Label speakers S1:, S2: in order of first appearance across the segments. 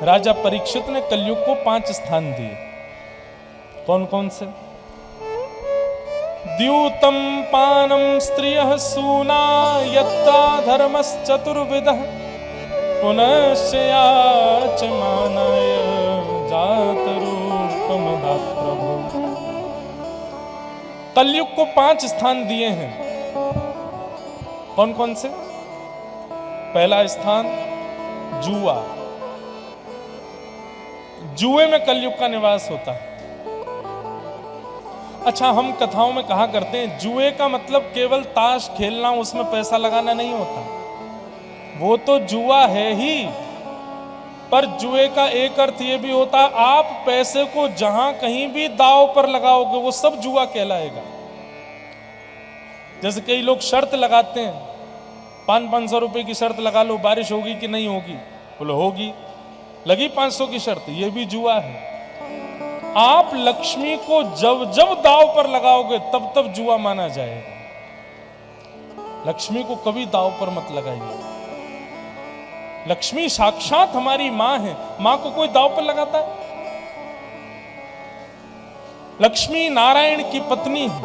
S1: राजा परीक्षित ने कलयुग को 5 स्थान दिए। कौन कौन से? द्यूतम पानम स्त्रियः सूना यत्ता धर्मश्चतुर्विधः पुनश्च याचमानाय जातरूपमदात् प्रभु। कलयुग को 5 स्थान दिए हैं। कौन कौन से? पहला स्थान जुआ। जुए में कलयुग का निवास होता है। अच्छा, हम कथाओं में कहा करते हैं जुए का मतलब केवल ताश खेलना, उसमें पैसा लगाना नहीं होता। वो तो जुआ है ही, पर जुए का एक अर्थ ये भी होता है आप पैसे को जहां कहीं भी दांव पर लगाओगे वो सब जुआ कहलाएगा। जैसे कई लोग शर्त लगाते हैं, 500 रुपए की शर्त लगा लो, बारिश होगी कि नहीं होगी? बोलो होगी। लगी 500 की शर्त, ये भी जुआ है। आप लक्ष्मी को जब जब दांव पर लगाओगे तब तब जुआ माना जाएगा। लक्ष्मी को कभी दांव पर मत लगाइए। लक्ष्मी साक्षात हमारी मां है, मां को कोई दांव पर लगाता है? लक्ष्मी नारायण की पत्नी है,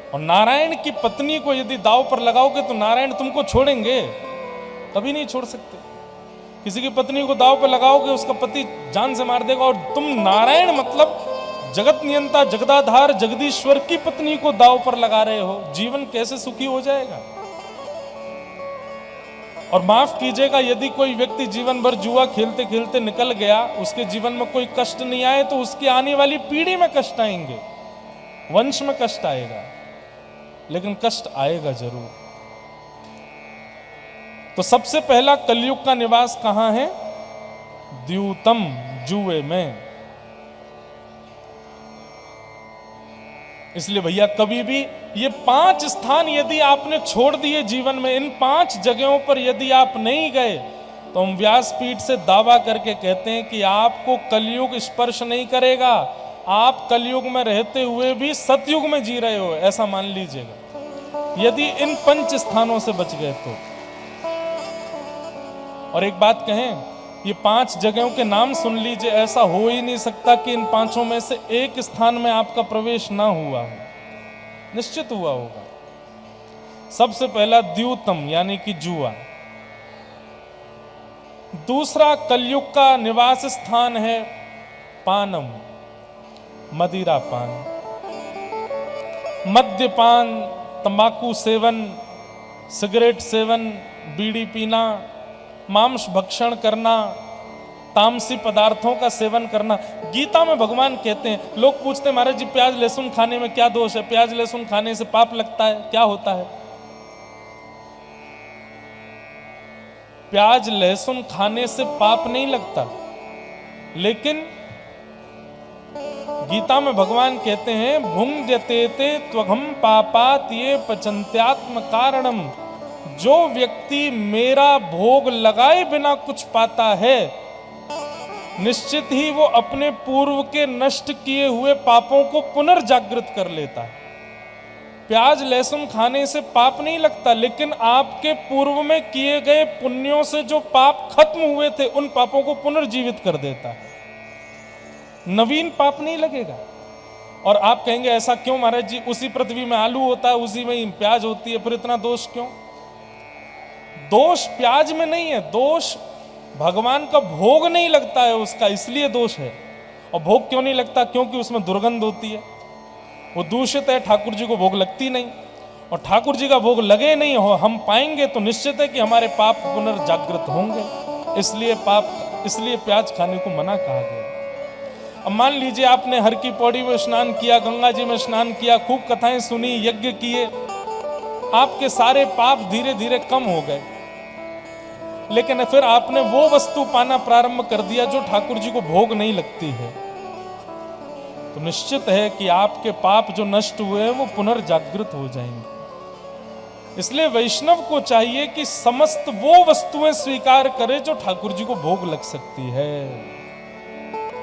S1: और नारायण की पत्नी को यदि दांव पर लगाओगे तो नारायण तुमको छोड़ेंगे? कभी नहीं छोड़ सकते। किसी की पत्नी को दांव पर लगाओगे उसका पति जान से मार देगा, और तुम नारायण मतलब जगत नियंता जगदाधार जगदीश्वर की पत्नी को दांव पर लगा रहे हो, जीवन कैसे सुखी हो जाएगा? और माफ कीजिएगा, यदि कोई व्यक्ति जीवन भर जुआ खेलते खेलते निकल गया, उसके जीवन में कोई कष्ट नहीं आए तो उसकी आने वाली पीढ़ी में कष्ट आएंगे, वंश में कष्ट आएगा, लेकिन कष्ट आएगा जरूर। तो सबसे पहला कलयुग का निवास कहां है? द्यूतम, जुए में। इसलिए भैया कभी भी ये 5 स्थान यदि आपने छोड़ दिए जीवन में, इन 5 जगहों पर यदि आप नहीं गए तो हम व्यासपीठ से दावा करके कहते हैं कि आपको कलयुग स्पर्श नहीं करेगा। आप कलयुग में रहते हुए भी सतयुग में जी रहे हो, ऐसा मान लीजिएगा, यदि इन 5 स्थानों से बच गए तो। और एक बात कहें, ये 5 जगहों के नाम सुन लीजिए, ऐसा हो ही नहीं सकता कि इन 5 में से एक स्थान में आपका प्रवेश ना हुआ हो, निश्चित हुआ होगा। सबसे पहला द्यूतम यानी कि जुआ। दूसरा कलयुग का निवास स्थान है पानम, मदिरा पान। मद्यपान, तंबाकू सेवन, सिगरेट सेवन, बीड़ी पीना, मांस भक्षण करना, तामसी पदार्थों का सेवन करना। गीता में भगवान कहते हैं, लोग पूछते हैं महाराज जी प्याज लहसुन खाने में क्या दोष है? प्याज लहसुन खाने से पाप लगता है? क्या होता है? प्याज लहसुन खाने से पाप नहीं लगता, लेकिन गीता में भगवान कहते हैं भुंज्यते त्वघम पापात ये पचन्त्यात्म कारणम। जो व्यक्ति मेरा भोग लगाए बिना कुछ पाता है, निश्चित ही वो अपने पूर्व के नष्ट किए हुए पापों को पुनर्जागृत कर लेता है। प्याज लहसुन खाने से पाप नहीं लगता, लेकिन आपके पूर्व में किए गए पुण्यों से जो पाप खत्म हुए थे उन पापों को पुनर्जीवित कर देता है, नवीन पाप नहीं लगेगा। और आप कहेंगे ऐसा क्यों महाराज जी? उसी पृथ्वी में आलू होता है, उसी में ही प्याज होती है, फिर इतना दोष क्यों? दोष प्याज में नहीं है, दोष भगवान का भोग नहीं लगता है उसका, इसलिए दोष है। और भोग क्यों नहीं लगता? क्योंकि उसमें दुर्गंध होती है, वो दूषित है, ठाकुर जी को भोग लगती नहीं। और ठाकुर जी का भोग लगे नहीं हो हम पाएंगे तो निश्चित है कि हमारे पाप पुनर्जागृत होंगे, इसलिए प्याज खाने को मना कहा गया। अब मान लीजिए आपने हर की पौड़ी में स्नान किया, गंगा जी में स्नान किया, खूब कथाएं सुनी, यज्ञ किए, आपके सारे पाप धीरे धीरे कम हो गए, लेकिन फिर आपने वो वस्तु पाना प्रारंभ कर दिया जो ठाकुर जी को भोग नहीं लगती है, तो निश्चित है कि आपके पाप जो नष्ट हुए हैं वो पुनर्जागृत हो जाएंगे। इसलिए वैष्णव को चाहिए कि समस्त वो वस्तुएं स्वीकार करे जो ठाकुर जी को भोग लग सकती है,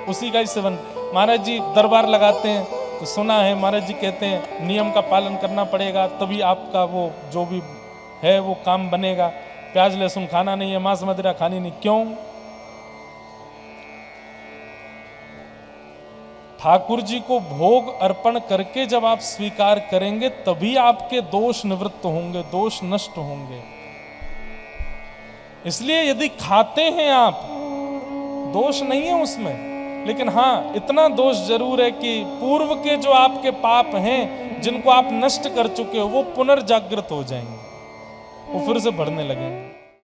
S1: उसी का ही सेवन। महाराज जी दरबार लगाते हैं तो सुना है महाराज जी कहते हैं नियम का पालन करना पड़ेगा, तभी आपका वो जो भी है वो काम बनेगा। प्याज लहसुन खाना नहीं है, मांस मदिरा खानी नहीं। क्यों? ठाकुर जी को भोग अर्पण करके जब आप स्वीकार करेंगे तभी आपके दोष निवृत्त होंगे, दोष नष्ट होंगे। इसलिए यदि खाते हैं आप, दोष नहीं है उसमें, लेकिन हाँ इतना दोष जरूर है कि पूर्व के जो आपके पाप हैं जिनको आप नष्ट कर चुके हो वो पुनर्जागृत हो जाएंगे, वो फिर से बढ़ने लगेंगे।